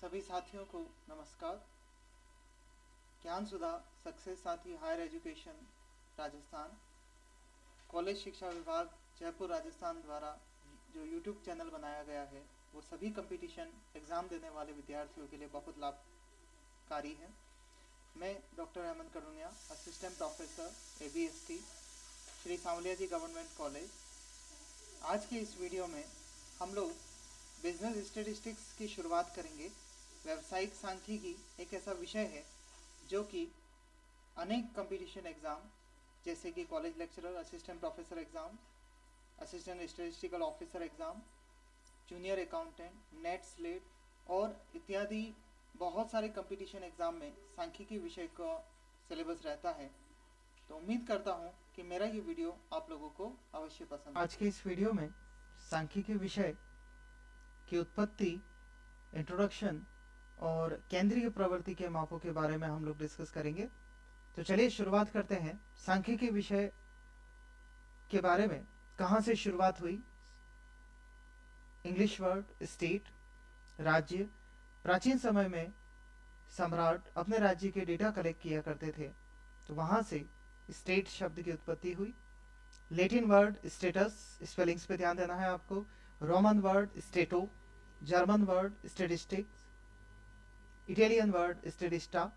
सभी साथियों को नमस्कार। ज्ञान सुधा सक्सेस साथी हायर एजुकेशन राजस्थान कॉलेज शिक्षा विभाग जयपुर राजस्थान द्वारा जो यूट्यूब चैनल बनाया गया है वो सभी कंपटीशन एग्ज़ाम देने वाले विद्यार्थियों के लिए बहुत लाभकारी है। मैं doctor Hemant Karuniya, assistant professor ABST Shri Sanwaliya ji government college. आज के इस वीडियो में हम लोग बिजनेस स्टैटिस्टिक्स की शुरुआत करेंगे। व्यावसायिक सांख्यिकी एक ऐसा विषय है जो कि अनेक कंपटीशन एग्ज़ाम जैसे कि college lecturer, assistant professor exam, assistant statistical officer exam, junior accountant, NET SLET और इत्यादि बहुत सारे कंपटीशन एग्ज़ाम में सांख्यिकी विषय का सिलेबस रहता है। तो उम्मीद करता हूँ कि मेरा ये वीडियो आप लोगों को अवश्य पसंद। आज के इस वीडियो में सांख्यिकी विषय की उत्पत्ति, इंट्रोडक्शन और केंद्रीय प्रवृत्ति के मापों के बारे में हम लोग डिस्कस करेंगे। तो चलिए शुरुआत करते हैं। सांख्यिकी विषय के बारे में कहाँ से शुरुआत हुई। इंग्लिश वर्ड स्टेट, राज्य। प्राचीन समय में सम्राट अपने राज्य के डेटा कलेक्ट किया करते थे, तो वहाँ से स्टेट शब्द की उत्पत्ति हुई। लैटिन वर्ड स्टेटस, स्पेलिंग्स पे ध्यान देना है आपको। रोमन वर्ड स्टेटो, German word statistics, Italian word स्टेटिस्टा।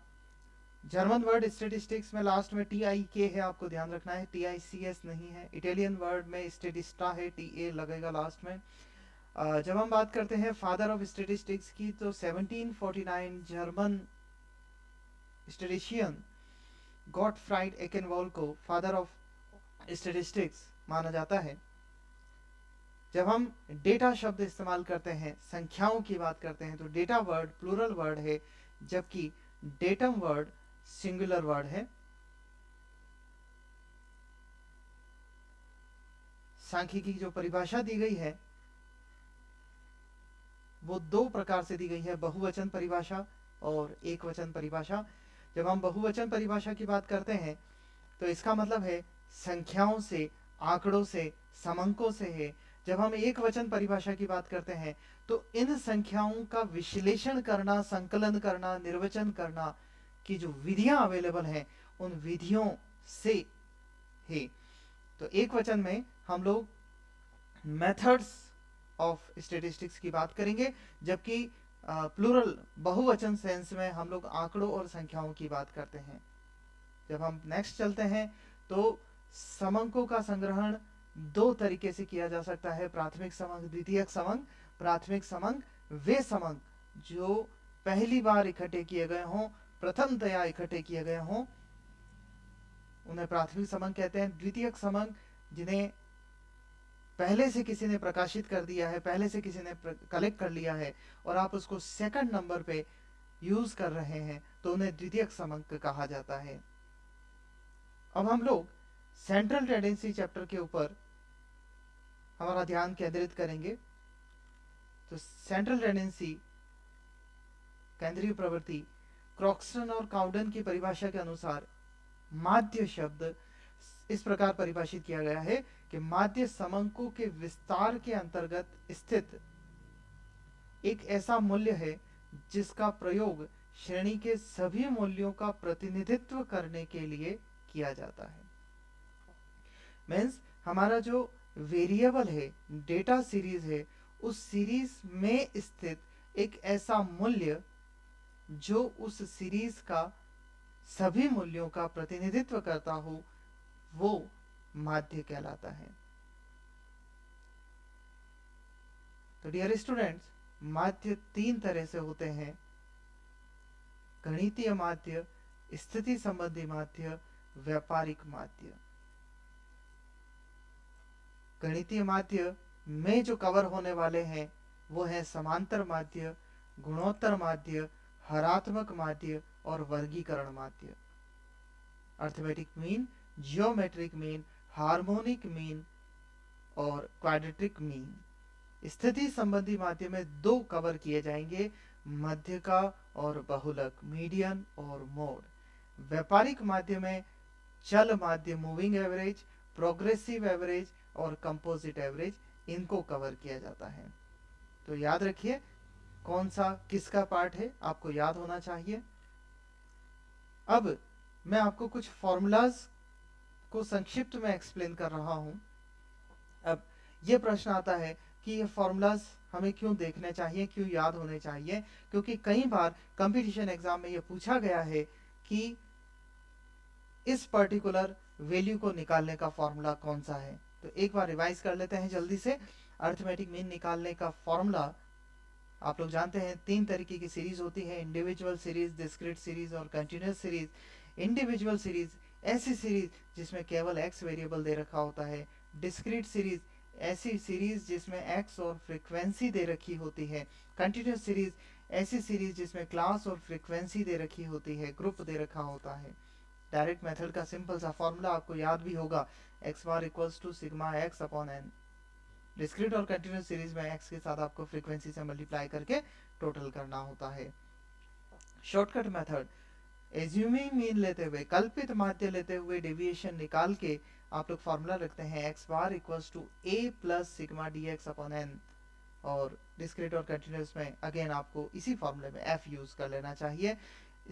जर्मन वर्ड स्टेटिस्टिक्स में लास्ट में TIK है, आपको ध्यान रखना है, TICS नहीं है। इटालियन वर्ड में स्टेटिस्टा है, TA लगेगा लास्ट में। जब हम बात करते हैं फादर ऑफ स्टेटिस्टिक्स की, तो 1749 जर्मन स्टेटिशियन गॉटफ्राइड एकेनवॉल को फादर ऑफ स्टेटिस्टिक्स माना जाता है। जब हम डेटा शब्द इस्तेमाल करते हैं, संख्याओं की बात करते हैं, तो डेटा वर्ड प्लूरल वर्ड है, जबकि डेटम वर्ड सिंगुलर वर्ड है। सांख्यिकी की जो परिभाषा दी गई है वो दो प्रकार से दी गई है, बहुवचन परिभाषा और एकवचन परिभाषा। जब हम बहुवचन परिभाषा की बात करते हैं तो इसका मतलब है संख्याओं से, आंकड़ों से, समंकों से है। जब हम एक वचन परिभाषा की बात करते हैं तो इन संख्याओं का विश्लेषण करना, संकलन करना, निर्वचन करना की जो विधियां अवेलेबल हैं उन विधियों से है। तो एक वचन में हम लोग मेथड्स ऑफ स्टैटिस्टिक्स की बात करेंगे, जबकि प्लूरल बहुवचन सेंस में हम लोग आंकड़ों और संख्याओं की बात करते हैं। जब हम नेक्स्ट चलते हैं तो समंकों का संग्रहण दो तरीके से किया जा सकता है, प्राथमिक समंक, द्वितीयक समंक। प्राथमिक समंक वे समंक जो पहली बार इकट्ठे किए गए हों, प्रथमतया इकट्ठे किए गए हों, उन्हें प्राथमिक समंक कहते हैं। द्वितीयक समंक जिन्हें पहले से किसी ने प्रकाशित कर दिया है, पहले से किसी ने कलेक्ट कर लिया है और आप उसको सेकंड नंबर पे यूज कर रहे हैं, तो उन्हें द्वितीयक समंक कहा जाता है। अब हम लोग सेंट्रल टेंडेंसी चैप्टर के ऊपर हमारा ध्यान केंद्रित करेंगे। तो सेंट्रल टेंडेंसी, केंद्रीय प्रवृत्ति, क्रॉक्सटन और काउडन की परिभाषा के अनुसार माध्य शब्द इस प्रकार परिभाषित किया गया है कि माध्य समंकों के विस्तार के अंतर्गत स्थित एक ऐसा मूल्य है जिसका प्रयोग श्रेणी के सभी मूल्यों का प्रतिनिधित्व करने के लिए किया जाता है। मीन्स हमारा जो वेरिएबल है, डेटा सीरीज है, उस सीरीज में स्थित एक ऐसा मूल्य जो उस सीरीज का सभी मूल्यों का प्रतिनिधित्व करता हो, वो माध्य कहलाता है। तो डियर स्टूडेंट्स, माध्य तीन तरह से होते हैं: गणितीय माध्य, स्थिति संबंधी माध्य, व्यापारिक माध्य। गणितीय माध्य में जो कवर होने वाले हैं वो है समांतर माध्य, गुणोत्तर माध्य, हरात्मक माध्य और वर्गीकरण माध्य। Arithmetic mean, geometric mean, harmonic mean और क्वाड्रेटिक मीन। स्थिति संबंधी माध्य में दो कवर किए जाएंगे, मध्य का और बहुलक, मीडियन और मोड। व्यापारिक माध्य में चल माध्य, मूविंग एवरेज, प्रोग्रेसिव एवरेज और कंपोजिट एवरेज, इनको कवर किया जाता है। तो याद रखिए कौन सा किसका पार्ट है आपको याद होना चाहिए। अब मैं आपको कुछ फॉर्मूलाज को संक्षिप्त में एक्सप्लेन कर रहा हूं। अब ये प्रश्न आता है कि ये फॉर्मूलाज हमें क्यों देखने चाहिए, क्यों याद होने चाहिए, क्योंकि कई बार कंपटीशन एग्जाम में ये पूछा गया है कि इस पर्टिकुलर वैल्यू को निकालने का फॉर्मूला कौन सा है। तो एक बार रिवाइज कर लेते हैं जल्दी से। अरिथमेटिक मीन निकालने का फॉर्मूला आप लोग जानते हैं, 3 तरीके की सीरीज होती है, इंडिविजुअल सीरीज, डिस्क्रीट सीरीज और कंटिन्यूस सीरीज। इंडिविजुअल सीरीज ऐसी सीरीज जिसमें केवल x वेरिएबल दे रखा होता है। डिस्क्रीट सीरीज ऐसी सीरीज जिसमें x और फ्रीक्वेंसी दे रखी होती है। कंटिन्यूस सीरीज ऐसी सीरीज जिसमें क्लास और फ्रीक्वेंसी दे रखी होती है, ग्रुप दे रखा होता है। डायरेक्ट मेथड का सिंपल सा फॉर्मूला आपको याद भी होगा, x bar equals to sigma x upon n। Discrete और कंटिन्यूस सीरीज में x के साथ आपको फ्रीक्वेंसी से मल्टीप्लाई करके टोटल करना होता है। शॉर्टकट मेथड, एज्यूमिंग मीन लेते हुए, कल्पित माध्य लेते हुए डेविएशन निकाल के आप लोग फॉर्मूला रखते हैं x bar equals to a plus sigma dx upon n। और डिस्क्रीट और कंटिन्यूस में अगेन आपको इसी फॉर्मूले में f यूज कर लेना चाहिए।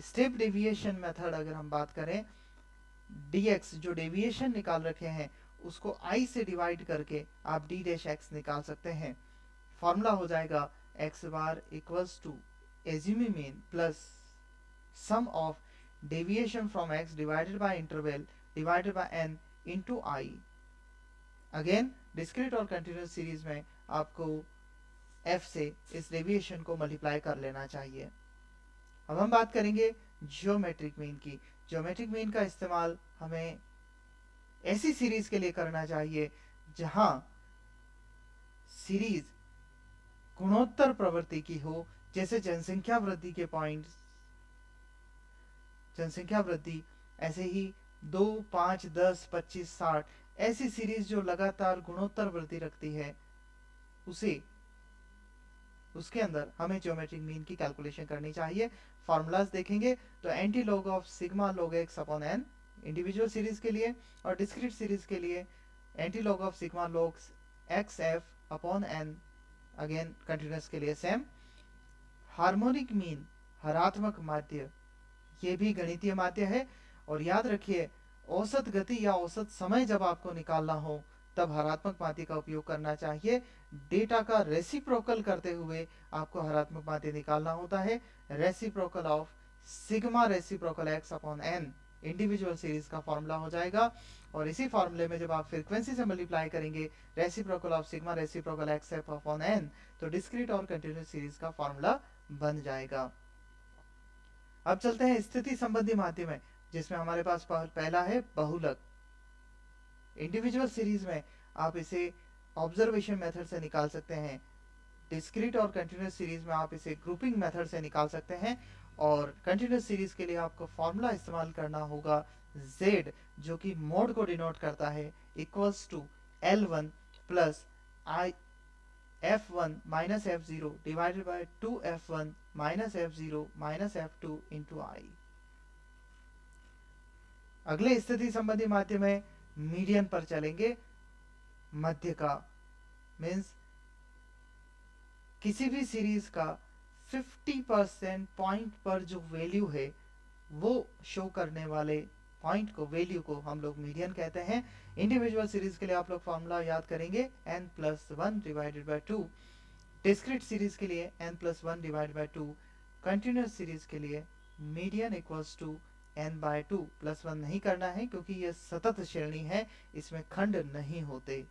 स्टेप डेविएशन मेथड अगर हम बात करें, dx जो डेविएशन निकाल रखे हैं उसको i से डिवाइड करके आप d डैश x निकाल सकते हैं। फॉर्मूला हो जाएगा x bar equals to assuming mean plus sum of deviation from x divided by interval divided by n into i। Again discrete और कंटिन्यूस सीरीज में आपको f से इस डेविएशन को मल्टीप्लाई कर लेना चाहिए। अब हम बात करेंगे ज्योमेट्रिक मीन की। ज्योमेट्रिक मीन का इस्तेमाल हमें ऐसी सीरीज के लिए करना चाहिए जहां सीरीज गुणोत्तर प्रवृत्ति की हो, जैसे जनसंख्या वृद्धि के पॉइंट्स, जनसंख्या वृद्धि, ऐसे ही 2, 5, 10, 25, 60 ऐसी सीरीज जो लगातार गुणोत्तर वृद्धि रखती है, उसके अंदर हमें ज्योमेट्रिक मीन की कैलकुलेशन करनी चाहिए। फॉर्मूलाज देखेंगे तो anti log of sigma log x upon n individual series के लिए, और डिस्क्रीट सीरीज के लिए anti log of sigma log x f upon n, again continuous के लिए सेम। हार्मोनिक मीन, हरात्मक माध्य, ये भी गणितीय माध्य है। और याद रखिए, औसत गति या औसत समय जब आपको निकालना हो तब हरात्मक माध्य का उपयोग करना चाहिए। डेटा का रेसिप्रोकल करते हुए आपको हरात्मक माध्य निकालना होता है। Reciprocal of sigma reciprocal x upon n individual series का फॉर्मूला हो जाएगा। और इसी फॉर्मूले में जब आप फ्रीक्वेंसी से मल्टीप्लाई करेंगे reciprocal of sigma reciprocal x f upon n, तो डिस्क्रीट और कंटिन्यूस सीरीज का फॉर्मूला बन जाएगा। अब चलते हैं स्थिति संबंधी माध्य में, जिसमें हमारे पास पहला है बहुलक। इंडिविजुअल सीरीज में आप इसे ऑब्जर्वेशन मेथड से निकाल सकते हैं। डिस्क्रीट और कंटिन्यूस सीरीज में आप इसे ग्रुपिंग मेथड से निकाल सकते हैं। और कंटिन्यूस सीरीज के लिए आपको फॉर्मूला इस्तेमाल करना होगा z, जो कि मोड को डिनोट करता है, equals to L1 plus f1 minus f0 divided by 2f1 minus f0 minus f2 into i। अगले स्थिति संबंधी माध्य में मीडियन पर चलेंगे। मध्य का मीन्स किसी भी सीरीज का 50% पॉइंट पर जो वैल्यू है वो शो करने वाले पॉइंट को, वैल्यू को हम लोग मीडियन कहते हैं। इंडिविजुअल सीरीज के लिए आप लोग फॉर्मूला याद करेंगे n plus 1 divided by 2। Discrete series के लिए n plus 1 divided by 2। Continuous series के लिए median equals to n by 2। Plus 1 नहीं करना है क्योंकि यह सतत श्रेणी है, इसमें खंड नहीं होते।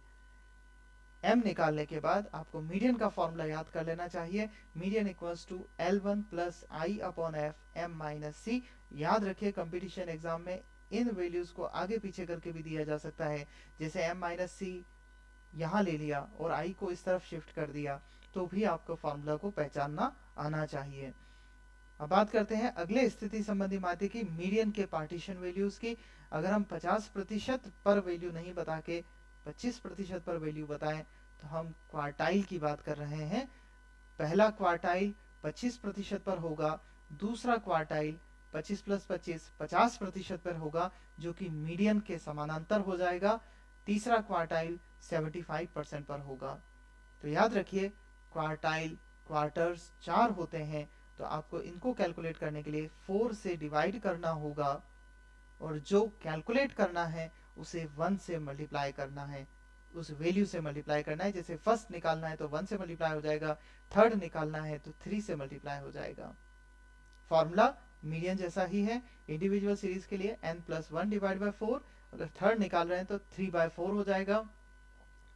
m निकालने के बाद आपको मीडियन का फॉर्मूला याद कर लेना चाहिए। Median equals to L1 plus i upon f m minus c। याद रखिए, कंपटीशन एग्जाम में इन वैल्यूज को आगे पीछे करके भी दिया जा सकता है। जैसे m माइनस c यहाँ ले लिया और i को इस तरफ शिफ्ट कर दिया, तो भी आपको फॉर्मूला को पहचानना आना चाहिए। अब बात करते हैं अगले स्थिति संबंधी माध्य की, मीडियन के पार्टीशन वैल्यूज की। अगर हम 50% पर वैल्यू नहीं बता के 25% पर वैल्यू बताएं तो हम क्वार्टाइल की बात कर रहे हैं। पहला क्वार्टाइल 25% पर होगा, दूसरा क्वार्टाइल 25 प्लस 25 50% पर होगा, जो कि मीडियन के समानांतर हो जाएगा। तीसरा क्वार्टाइल 75% पर होगा। तो याद रखिए, क्वार्टाइल क्वार्टर्स 4 होते हैं, तो आपको इनको कैलकुलेट करने के लिए 4 से डिवाइड करना होगा, और जो कैलकुलेट करना है उसे 1 से मल्टीप्लाई करना है, उस वैल्यू से मल्टीप्लाई करना है। जैसे फर्स्ट निकालना है तो 1 से मल्टीप्लाई हो जाएगा, थर्ड निकालना है तो 3 से मल्टीप्लाई हो जाएगा। फॉर्मूला मीडियन जैसा ही है। इंडिविजुअल सीरीज के लिए n+1 डिवाइड बाय 4, अगर थर्ड निकाल रहे हैं तो 3/4 हो जाएगा।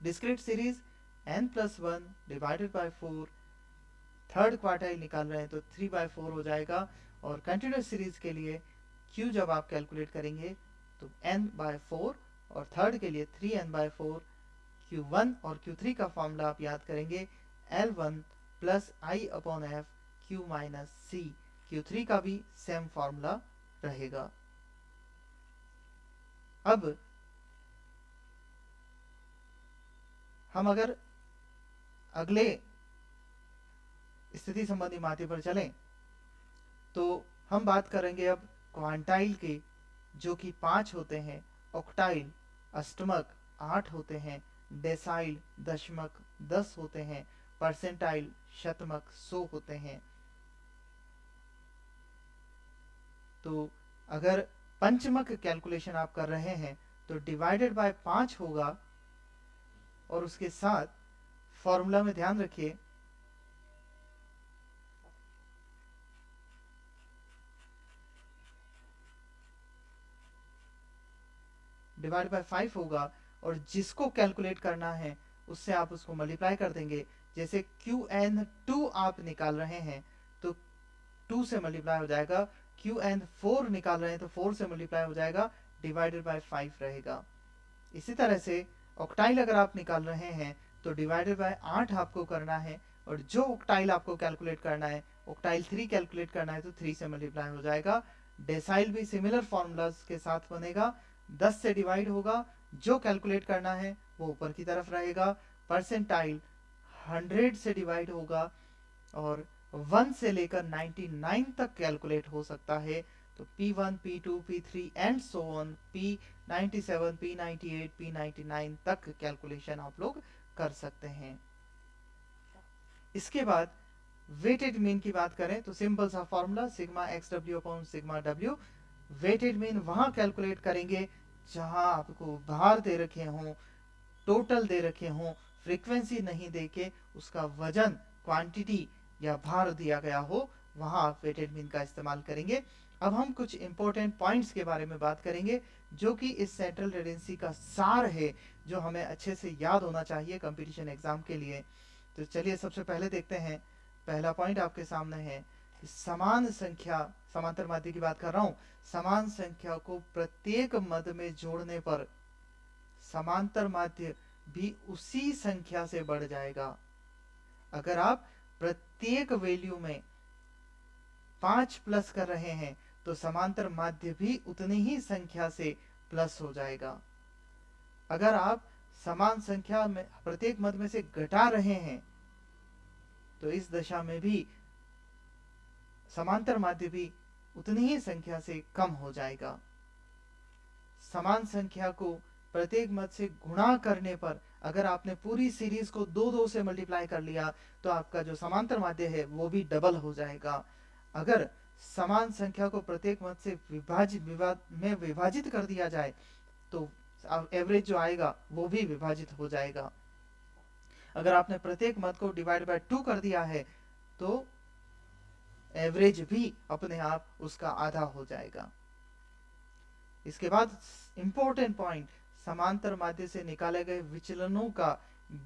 Discrete series n+1 divided by 4, third quartile निकाल रहे हैं तो 3/4 हो जाएगा। और कंटिन्यूस सीरीज के लिए q जब आप कैलकुलेट करेंगे तो n/4, और थर्ड के लिए 3n/4। q1 और q3 का फॉर्मूला आप याद करेंगे, L1 plus I/F q minus c। q3 का भी सेम फॉर्मूला रहेगा। अब हम अगर अगले स्थिति संबंधी माध्य पर चलें तो हम बात करेंगे अब क्वांटाइल के, जो कि 5 होते हैं, ऑक्टाइल अष्टमक 8 होते हैं, डेसाइल दशमक 10 होते हैं, परसेंटाइल शतमक 100 होते हैं। तो अगर पंचमक कैलकुलेशन आप कर रहे हैं तो डिवाइडेड बाय 5 होगा, और उसके साथ फॉर्मूला में ध्यान रखिए डिवाइड बाय 5 होगा, और जिसको कैलकुलेट करना है उससे आप उसको मल्टीप्लाई कर देंगे। जैसे Qn2 आप निकाल रहे हैं तो 2 से मल्टीप्लाई हो जाएगा, Qn4 निकाल रहे हैं तो 4 से मल्टीप्लाई हो जाएगा, डिवाइडेड बाय 5 रहेगा। इसी तरह से ऑक्टाइल अगर आप निकाल रहे हैं तो डिवाइडेड बाय 8 आपको करना है, और जो ऑक्टाइल आपको कैलकुलेट करना है, ऑक्टाइल 3 कैलकुलेट करना है तो 3 से मल्टीप्लाई हो जाएगा। डेसाइल भी सिमिलर फॉर्मूलाज के साथ बनेगा, 10 से डिवाइड होगा, जो कैलकुलेट करना है वो ऊपर की तरफ रहेगा। परसेंटाइल 100 से डिवाइड होगा, और 1 से लेकर 99 तक कैलकुलेट हो सकता है। तो P1, P2, P3 and so on, P97, P98, P99 तक कैलकुलेशन आप लोग कर सकते हैं। इसके बाद वेटेड मीन की बात करें तो सिंपल सा formula sigma XW upon sigma W। Weighted mean वहां कैलकुलेट करेंगे जहां आपको भार दे रखे हों, टोटल दे रखे हों, फ्रीक्वेंसी नहीं देके उसका वजन, क्वांटिटी या भार दिया गया हो, वहां आप वेटेड मीन का इस्तेमाल करेंगे। अब हम कुछ इंपॉर्टेंट पॉइंट्स के बारे में बात करेंगे जो कि इस सेंट्रल टेंडेंसी का सार है, जो हमें अच्छे से याद होना चाहिए कंपटीशन एग्जाम के लिए। तो चलिए सबसे पहले देखते हैं। पहला पॉइंट आपके सामने है, समान संख्या, समांतर माध्य की बात कर रहा हूं, समान संख्या को प्रत्येक मद में जोड़ने पर समांतर माध्य भी उसी संख्या से बढ़ जाएगा। अगर आप प्रत्येक वैल्यू में 5 प्लस कर रहे हैं तो समांतर माध्य भी उतनी ही संख्या से प्लस हो जाएगा। अगर आप समान संख्या में प्रत्येक मद में से घटा रहे हैं तो इस दशा में भी समांतर माध्य भी उतनी ही संख्या से कम हो जाएगा। समान संख्या को प्रत्येक मद से गुणा करने पर अगर आपने पूरी सीरीज को 2-2 से मल्टीप्लाई कर लिया तो आपका जो समांतर माध्य है वो भी डबल हो जाएगा। अगर समान संख्या को प्रत्येक मद से विभाजित कर दिया जाए तो एवरेज जो आएगा वो भी विभाजित हो जाएगा। अगर आपने प्रत्येक मद को डिवाइड बाय 2 कर दिया है तो एवरेज भी अपने आप उसका आधा हो जाएगा। इसके बाद इंपॉर्टेंट पॉइंट, समांतर माध्य से निकाले गए विचलनों का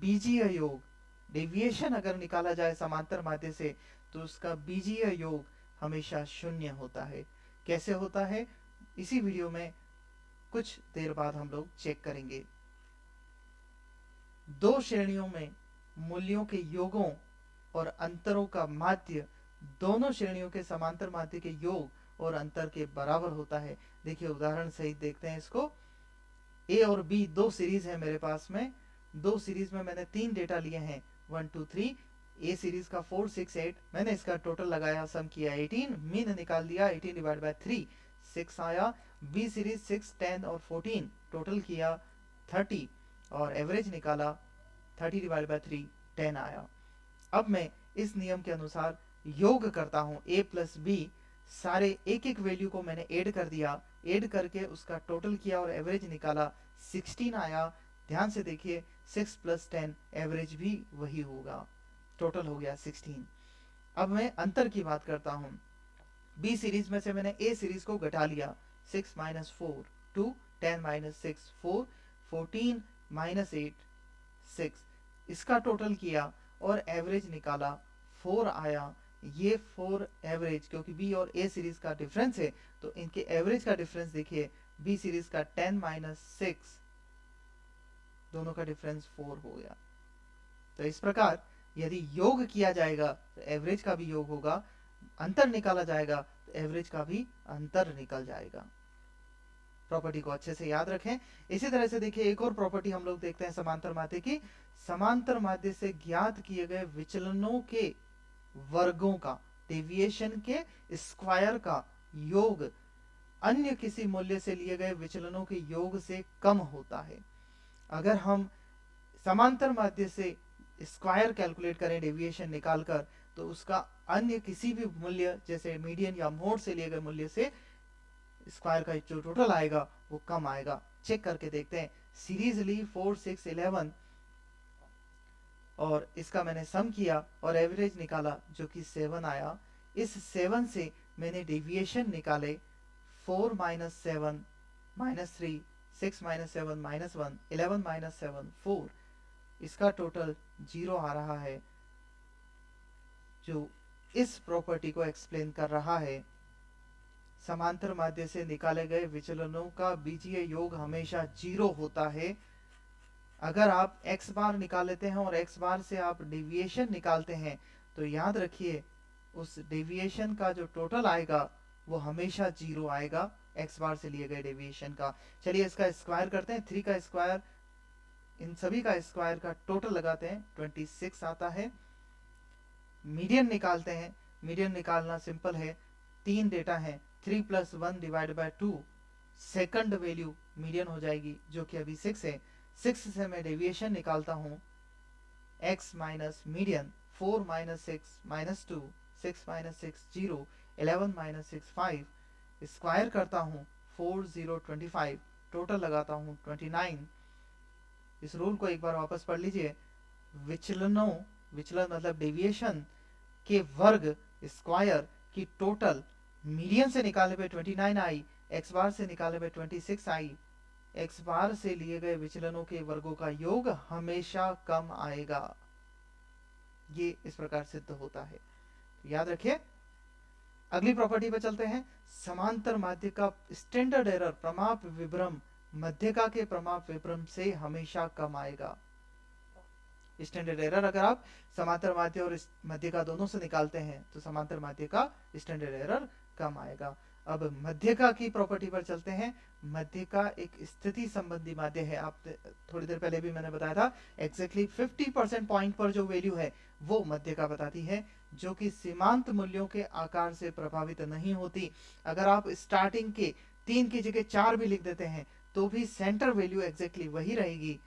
बीजीय योग, डेविएशन अगर निकाला जाए समांतर माध्य से तो उसका बीजीय योग हमेशा 0 होता है। कैसे होता है इसी वीडियो में कुछ देर बाद हम लोग चेक करेंगे। 2 श्रेणियों में मूल्यों के योगों और अंतरों का माध्य दोनों श्रेणियों के समांतर माध्य के योग और अंतर के बराबर होता है। देखिए उदाहरण सहित देखते हैं इसको। ए और बी 2 सीरीज है मेरे पास में, 2 सीरीज में मैंने 3 डेटा लिए हैं 1 2 3। ए सीरीज का 4 6 8, मैंने इसका टोटल लगाया, सम किया 18, मीन निकाल दिया 18 डिवाइड बाय 3 6 आया। बी सीरीज 6 10 और 14, टोटल किया 30 और एवरेज निकाला 30 डिवाइड बाय 3 10 आया। अब मैं इस नियम के अनुसार योग करता हूँ, a प्लस बी सारे एक एक वैल्यू को मैंने ऐड कर दिया, ऐड करके उसका टोटल किया और एवरेज निकाला, 16 आया। ध्यान से देखिए 6 प्लस 10 एवरेज भी वही होगा, टोटल हो गया 16। अब मैं अंतर की बात करता हूं, बी सीरीज में से मैंने ए सीरीज को घटा लिया, 6 माइनस 4 2, 10 माइनस 6 4, 14 माइनस 8 6, इसका टोटल किया और एवरेज निकाला, 4 आया। ये 4 एवरेज, क्योंकि बी और ए सीरीज का डिफरेंस है तो इनके एवरेज का डिफरेंस देखिए, बी सीरीज का 10 माइनस 6, दोनों का डिफरेंस 4 हो गया। तो इस प्रकार यदि योग किया जाएगा तो एवरेज का भी योग होगा, अंतर निकाला जाएगा तो एवरेज का भी अंतर निकल जाएगा। प्रॉपर्टी को अच्छे से याद रखें। इसी तरह से देखिए एक और प्रॉपर्टी हम लोग देखते हैं समांतर माध्य की। समांतर माध्य से ज्ञात किए गए विचलनों के वर्गों का, डेविएशन के स्क्वायर का योग अन्य किसी मूल्य से लिए गए विचलनों के योग से कम होता है। अगर हम समांतर माध्य से स्क्वायर कैलकुलेट करें डेविएशन निकालकर, तो उसका अन्य किसी भी मूल्य जैसे मीडियन या मोड से लिए गए मूल्य से स्क्वायर का जो टोटल आएगा वो कम आएगा। चेक करके देखते हैं। सीरीज ली 4 6 11 और इसका मैंने सम किया और एवरेज निकाला जो कि 7 आया। इस 7 से मैंने डेविएशन निकाले, 4 minus 7 minus 3, 6 minus 7 minus 1, 11 minus 7 4, इसका टोटल 0 आ रहा है, जो इस प्रॉपर्टी को एक्सप्लेन कर रहा है। समांतर माध्य से निकाले गए विचलनों का बीजीय योग हमेशा 0 होता है। अगर आप x बार निकाल लेते हैं और x बार से आप डेविएशन निकालते हैं तो याद रखिए उस डेविएशन का जो टोटल आएगा वो हमेशा 0 आएगा, x बार से लिए गए डेविएशन का। चलिए इसका स्क्वायर करते हैं, 3 का स्क्वायर, इन सभी का स्क्वायर का टोटल लगाते हैं, 26 आता है। मीडियन निकालते हैं, मीडियन निकालना सिंपल है, 3 डेटा है, 3 plus 1 divide by 2, second value median हो जाएगी जो कि अभी 6 है। 6 से मैं डेविएशन निकालता हूं, x minus median, 4 minus 6 minus 2, 6 minus 6 0, 11 minus 6 5, square करता हूं 4 0 25, टोटल लगाता हूं 29। इस रूल को एक बार वापस पढ़ लीजिए, विचलन मतलब डेविएशन के वर्ग स्क्वायर की टोटल मीडियन से निकाले पे 29 आई, एक्स बार से निकाले पे 26 आई। एक्स बार से लिए गए विचलनों के वर्गों का योग हमेशा कम आएगा, ये इस प्रकार सिद्ध होता है, याद रखिए। अगली प्रॉपर्टी पे चलते हैं। समांतर माध्य का स्टैंडर्ड एरर प्रमाप विभ्रम मध्यका के प्रमाप विभ्रम से हमेशा कम आएगा। स्टैंडर्ड एरर अगर आप समांतर माध्य और मध्यका दोनों से निकालते हैं तो समांतर माध्य का स्टैंडर्ड एरर कम आएगा। अब मध्यका की प्रॉपर्टी पर चलते हैं। मध्यका एक स्थिति संबंधी माध्य है, आप थोड़ी देर पहले भी मैंने बताया था, एग्जैक्टली 50% पॉइंट पर जो वैल्यू है वो मध्यका बताती है, जो कि सीमांत मूल्यों के आकार से प्रभावित नहीं होती। अगर आप स्टार्टिंग के 3 की जगह 4 भी लिख देते हैं तो भी सेंटर वैल्यू एग्जैक्टली वही रहेगी,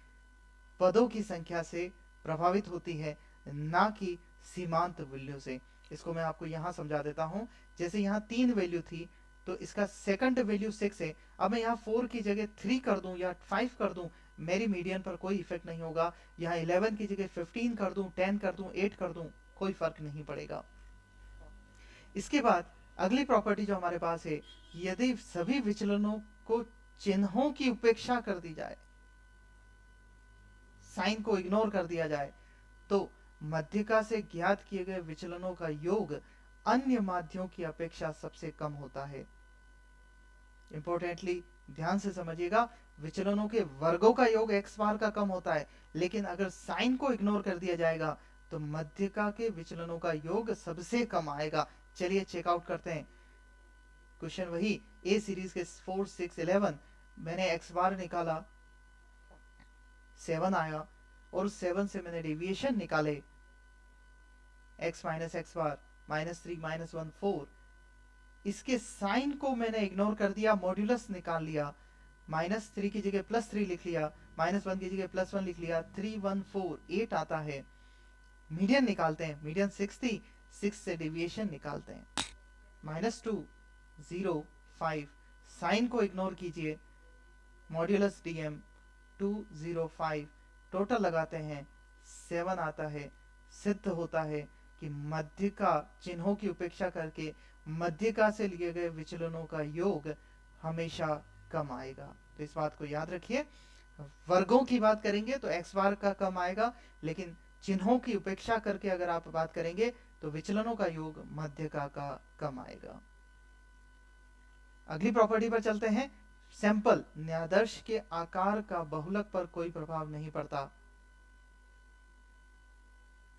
पदों की संख्या से प्रभावित होती है, ना कि सीमांत वैल्यू से। इसको मैं आपको यहाँ समझा देता हूँ। जैसे यहाँ 3 वैल्यू थी तो इसका सेकंड वैल्यू 6 है, अब मैं यहाँ 4 की जगह 3 कर दूं या 5 कर दूं, मेरी मीडियन पर कोई इफेक्ट नहीं होगा। यहाँ 11 की जगह 15 कर दूं, 10 कर दूं, 8 कर दूं, कोई फर्क नहीं पड़ेगा। इसके बाद अगली प्रॉपर्टी जो हमारे पास है, यदि सभी विचलनों को चिन्हों की उपेक्षा कर दी जाए, साइन को इग्नोर कर दिया जाए, तो मध्यका से ज्ञात किए गए विचलनों का योग अन्य माध्यों की अपेक्षा सबसे कम होता है। इंपॉर्टेंटली ध्यान से समझिएगा, विचलनों के वर्गों का योग x बार का कम होता है, लेकिन अगर साइन को इग्नोर कर दिया जाएगा तो मध्यका के विचलनों का योग सबसे कम आएगा। चलिए चेकआउट करते हैं। क्वेश्चन वही, ए सीरीज के 4 6 11 मैंने x बार निकाला, 7 आया, और 7 से मैंने डेविएशन निकाले, x minus X bar minus 3 minus 1 4, इसके साइन को मैंने इग्नोर कर दिया, मॉड्यूलस निकाल लिया, माइनस 3 की जगह प्लस 3 लिख लिया, माइनस 1 की जगह प्लस 1 लिख लिया, 3 1 4 8 आता है। मीडियन निकालते हैं, मीडियन 60, 6 से डेविएशन निकालते हैं, -2, 0, 5, साइन को इग्नोर कीजिए, मॉड्यूलस डीएम 205, टोटल लगाते हैं 7 आता है। सिद्ध होता है कि मध्यिका चिन्हों की उपेक्षा करके मध्यिका से लिए गए विचलनों का योग हमेशा कम आएगा। तो इस बात को याद रखिए। वर्गों की बात करेंगे तो एक्स बार का कम आएगा, लेकिन चिन्हों की उपेक्षा करके अगर आप बात करेंगे तो विचलनों का योग मध्यिका का कम आएगा। अगली प्रॉपर्टी पर चलते हैं। सैंपल न्यादर्श के आकार का बहुलक पर कोई प्रभाव नहीं पड़ता,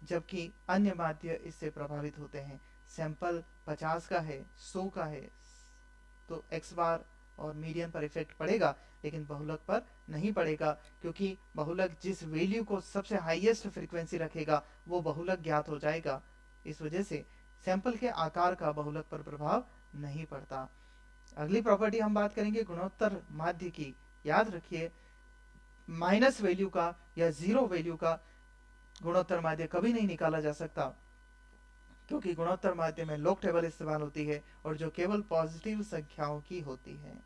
जबकि अन्य माध्य इससे प्रभावित होते हैं। सैंपल 50 का है, 100 का है, तो एक्स बार और मीडियन पर इफेक्ट पड़ेगा, लेकिन बहुलक पर नहीं पड़ेगा, क्योंकि बहुलक जिस वैल्यू को सबसे हाईएस्ट फ्रीक्वेंसी रखेगा वो बहुलक ज्ञात हो जाएगा। इस वजह से सैंपल के आकार का बहुलक पर प्रभाव नहीं पड़ता। अगली प्रॉपर्टी हम बात करेंगे गुणोत्तर माध्य की। याद रखिए, माइनस वैल्यू का या 0 वैल्यू का गुणोत्तर माध्य कभी नहीं निकाला जा सकता, क्योंकि गुणोत्तर माध्य में लॉग टेबल इस्तेमाल होती है और जो केवल पॉजिटिव संख्याओं की होती है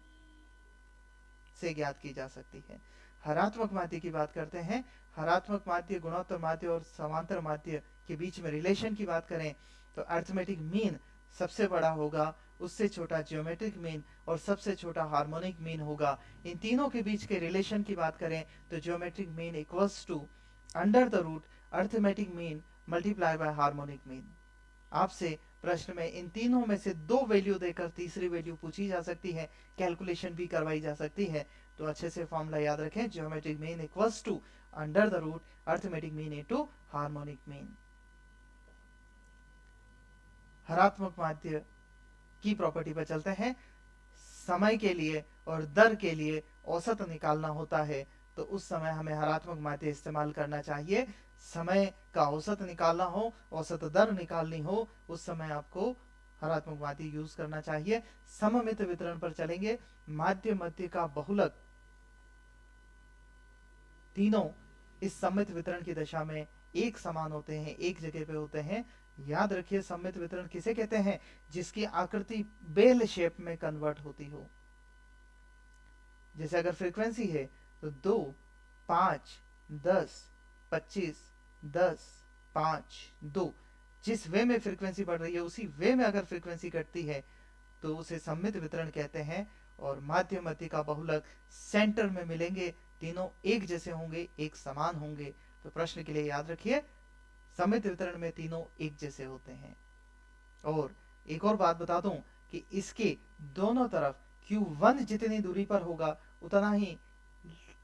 से ज्ञात की जा सकती है। हरात्मक माध्य की बात करते हैं। हरात्मक माध्य, गुणोत्तर माध्य और समांतर माध्य के बीच में रिलेशन की बात करें तो अरिथमेटिक मीन सबसे बड़ा होगा, उससे छोटा ज्योमेट्रिक मीन और सबसे छोटा हार्मोनिक मीन होगा। इन तीनों के बीच के रिलेशन की बात करें तो geometric mean equals to under the root arithmetic mean multiply by harmonic mean. आपसे प्रश्न में इन तीनों में से 2 वैल्यू देकर तीसरी वैल्यू पूछी जा सकती है, कैलकुलेशन भी करवाई जा सकती है। तो अच्छे से फॉर्मूला याद रखें, geometric mean equals to under the root arithmetic mean into harmonic mean. हरात्मक माध्य की प्रॉपर्टी पर चलते हैं। समय के लिए और दर के लिए औसत निकालना होता है, तो उस समय हमें हरात्मक माध्य इस्तेमाल करना चाहिए। समय का औसत निकालना हो, औसत दर निकालनी हो, उस समय आपको हरात्मक माध्य यूज करना चाहिए। सममित वितरण पर चलेंगे। माध्य मध्य का बहुलक तीनों इस सममित वितरण की दशा में एक समान होते हैं, एक जगह पे होते हैं। याद रखिए, सममित वितरण किसे कहते हैं? जिसकी आकृति बेल शेप में कन्वर्ट होती हो। जैसे अगर फ्रीक्वेंसी है तो 2, 5, 10, 25, 10, 5, 2, जिस वे में फ्रीक्वेंसी बढ़ रही है उसी वे में अगर फ्रीक्वेंसी घटती है तो उसे सममित वितरण कहते हैं। और माध्य मध्य का बहुलक सेंटर में मिलेंगे, तीनों एक जैसे होंगे, एक समान होंगे। तो प्रश्न के लिए याद रखिए, सममित वितरण में तीनों एक जैसे होते हैं। और एक और बात बता दूं कि इसके दोनों तरफ Q1 जितनी दूरी पर होगा उतना ही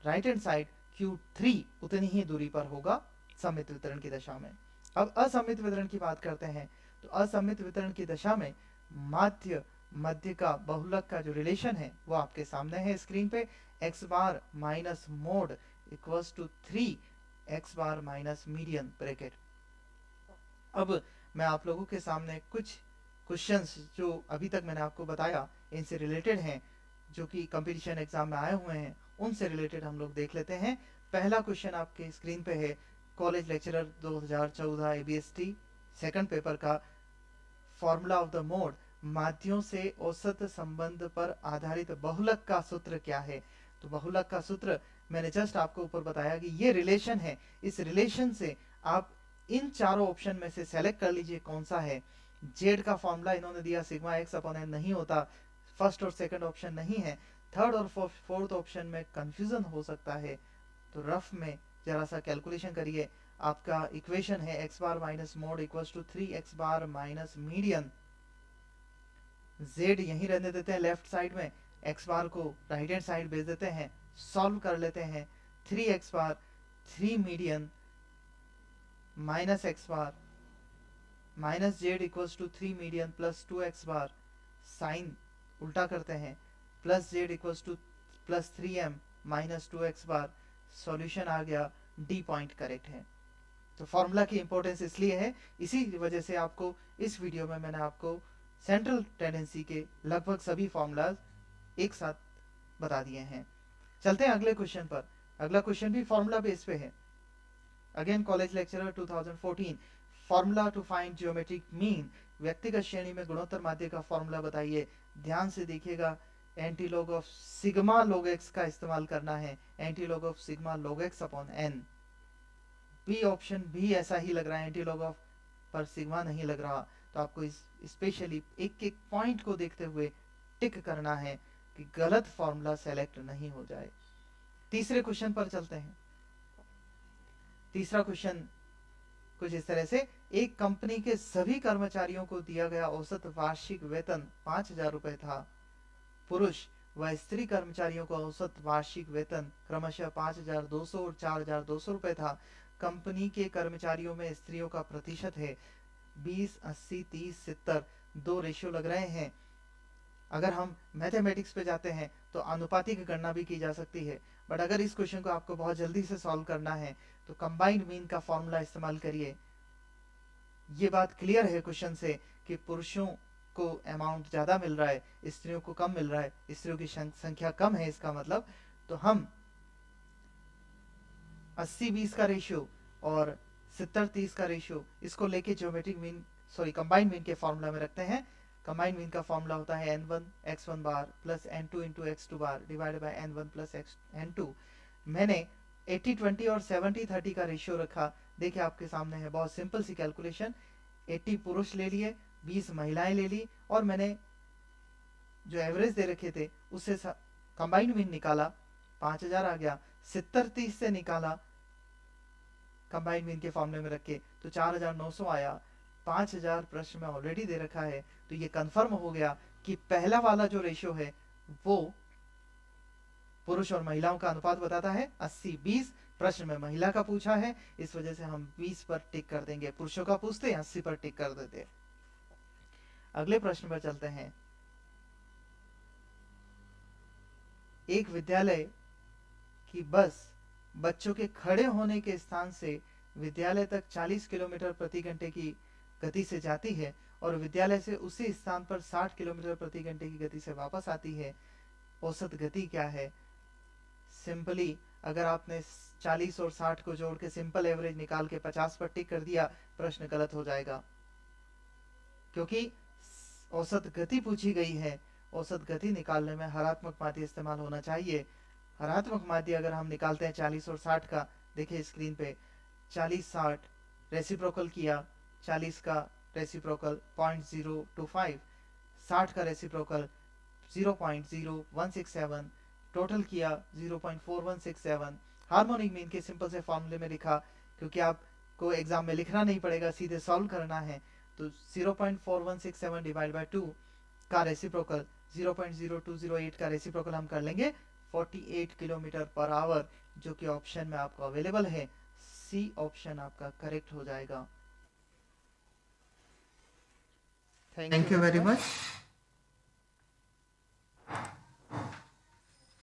राइट हैंड साइड Q3 उतनी ही दूरी पर होगा सममित वितरण की दशा में। अब असममित वितरण की बात करते हैं। तो असममित वितरण की दशा में माध्य मध्य का बहुलक का जो रिलेशन है वो आपके सामने है स्क्रीन पे। X bar minus mode equals to 3 x bar minus median bracket. अब मैं आप लोगों के सामने कुछ क्वेश्चंस जो अभी तक मैंने आपको बताया इनसे रिलेटेड हैं, जो कि कंपटीशन एग्जाम में आए हुए हैं, उनसे रिलेटेड हम लोग देख लेते हैं। पहला क्वेश्चन आपके स्क्रीन पे है, college lecturer 2014 ABST second paper का। फॉर्मूला ऑफ द मोड, माध्यों से औसत संबंध पर आधारित बहुलक का सूत्र क्या है? तो बहुलक का सूत्र मैंने जस्ट आपको ऊपर बताया कि ये रिलेशन है। इस रिलेशन से आप इन चारों ऑप्शन में से सेलेक्ट कर लीजिए कौन सा है। जेड का फॉर्मूला इन्होंने दिया सिग्मा एक्स अपॉन एन नहीं होता, फर्स्ट और सेकंड ऑप्शन नहीं है। थर्ड और फोर्थ ऑप्शन में कंफ्यूजन हो सकता है, तो रफ में जरा सा कैलकुलेशन करिए। आपका इक्वेशन है x bar minus mode equals to 3 x bar minus median. Z यहीं रहने देते हैं लेफ्ट साइड में, एक्स बार को राइट हैंड साइड भेज देते हैं, सॉल्व कर लेते हैं। 3 x bar 3 median minus X bar minus Z equals to 3 median plus 2 X bar, sign उल्टा करते हैं, plus Z equals to plus 3m minus 2 X bar. Solution आ गया, डी पॉइंट करेक्ट है। तो फॉर्मूला की इंपॉर्टेंस इसलिए है, इसी वजह से आपको इस वीडियो में मैंने आपको सेंट्रल टेंडेंसी के लगभग सभी फॉर्मूलाज एक साथ बता दिए हैं। चलते हैं अगले क्वेश्चन पर। अगला क्वेश्चन भी फॉर्मूला बेस पे है। Again college lecturer 2014, formula to find geometric mean, व्यक्तिगत श्रेणी में गुणोत्तर माध्य का फॉर्मूला बताइए। ध्यान से देखिएगा, anti log of sigma log x का इस्तेमाल करना है, anti log of sigma log x upon n. B option भी ऐसा ही लग रहा है, एंटी लॉग ऑफ पर सिग्मा नहीं लग रहा, तो आपको इस स्पेशली एक एक पॉइंट को देखते हुए टिक करना है कि गलत फॉर्मूला सेलेक्ट नहीं हो जाए। तीसरे क्वेश्चन पर चलते हैं। तीसरा क्वेश्चन कुछ इस तरह से, एक कंपनी के सभी कर्मचारियों को दिया गया औसत वार्षिक वेतन 5,000 रुपए था। पुरुष व स्त्री कर्मचारियों का औसत वार्षिक वेतन क्रमशः 5,200 और 4,200 रुपए था। कंपनी के कर्मचारियों में स्त्रियों का प्रतिशत है 20, 80, 30, 70, 2 रेशियो लग रहे हैं। अगर हम मैथमेटिक्स पे जाते हैं तो अनुपातिक गणना भी की जा सकती है, बट अगर इस क्वेश्चन को आपको बहुत जल्दी से सॉल्व करना है तो कंबाइंड मीन का फॉर्मूला इस्तेमाल करिए। ये बात क्लियर है क्वेश्चन से कि पुरुषों को अमाउंट ज्यादा मिल रहा है, स्त्रियों को कम मिल रहा है, स्त्रियों की संख्या कम है, इसका मतलब तो हम 80-20 का रेशियो और 70-30 का रेशियो इसको लेके ज्योमेट्रिक मीन कंबाइंड मीन के फॉर्मूला में रखते हैं। कंबाइंड मीन का फॉर्मूला होता है n1 x1 bar plus n2 into x2 bar divided by n1 plus n2। मैंने 80-20 और 70-30 का रेशियो रखा, देखिए आपके सामने है, बहुत सिंपल सी कैलकुलेशन। 80 पुरुष ले लिए, 20 महिलाएं ले ली, और मैंने जो एवरेज दे रखे थे उससे कंबाइंड मीन निकाला, 5,000 आ गया। 70-30 से निकाला कंबाइंड मीन के फॉर्मूले में रख के, तो 4,900 आया। 5,000 प्रश्न में ऑलरेडी दे रखा है, तो ये कंफर्म हो गया कि पहला वाला जो रेशियो है वो पुरुष और महिलाओं का अनुपात बताता है 80-20। प्रश्न में महिला का पूछा है, इस वजह से हम 20 पर टिक कर देंगे। पुरुषों का पूछते हैं 80 पर टिक कर देते। अगले प्रश्न पर चलते हैं। एक विद्यालय की बस बच्चों के खड़े होने के स्थान से विद्यालय तक 40 किलोमीटर प्रति घंटे की गति से जाती है और विद्यालय से उसी स्थान पर 60 किलोमीटर प्रति घंटे की गति से वापस आती है। औसत गति क्या है? सिंपली अगर आपने 40 और 60 को जोड़ के सिंपल एवरेज निकाल के 50 पर टिक कर दिया, प्रश्न गलत हो जाएगा, क्योंकि औसत गति पूछी गई है। औसत गति निकालने में हरात्मक माध्य इस्तेमाल होना चाहिए। हरात्मक माध्य अगर हम निकालते हैं 40 और 60 का, देखिए स्क्रीन पे 40-60 रेसिप्रोकल किया, 40 का रेसिप्रोकल 0.025, 60 का रेसिप्रोकल 0.0167, टोटल किया 0.4167। हार्मोनिक मीन के सिंपल से फॉर्मूले में लिखा, क्योंकि आपको एग्जाम में लिखना नहीं पड़ेगा, सीधे सॉल्व करना है। तो 0.4167 डिवाइड बाय 2 का रेसिप्रोकल 0.0208 का रेसिप्रोकल हम कर लेंगे 48 किलोमीटर पर आवर, जो कि ऑप्शन में आपको अवेलेबल है। सी ऑप्शन आपका करेक्ट हो जाएगा। Thank you very much.